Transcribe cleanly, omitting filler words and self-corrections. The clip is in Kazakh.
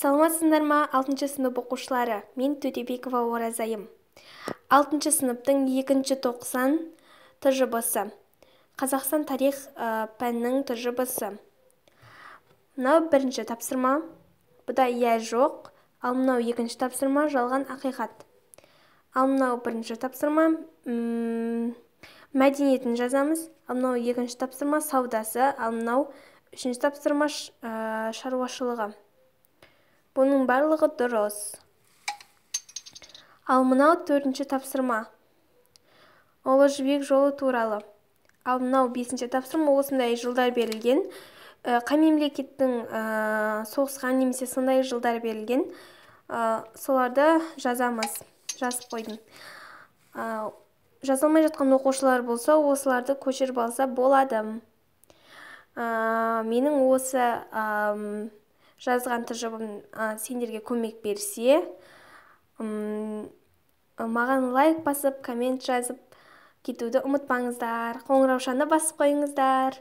Саламатсыздар ма, 6 сынып оқушылары? Мен Төтебекова Оразайым. 6 сыныптың 2-90 тжб-сы. Қазақстан тарих пәнінің тжб-сы. Мынау бірінші тапсырма. Бұда иә жоқ. Ал мынау екінші тапсырма, жалған ақиқат. Ал мынау бірінші тапсырма, мәдениетін жазамыз. Ал мынау екінші тапсырма, саудасы. Ал мынау үшінші тапсырма, шаруашылығы. Бұның барлығы дұрыс. Ал мынау төртінші тапсырма. Ұлы жібек жолы туралы. Ал мынау бесінші тапсырма, осындай жылдар берілген. Қай мемлекеттің соғысқан немесе сондай жылдар берілген. Соларды жазамыз. Жазып қойдым. Жазылмай жатқан оқушылар болса, осыларды көшіріп алса болады. Менің осы жазған тжбым сендерге көмек берсе, маған лайк басып, коммент жазып кетуді ұмытпаңыздар. Қоңыраушаны басып қойыңыздар.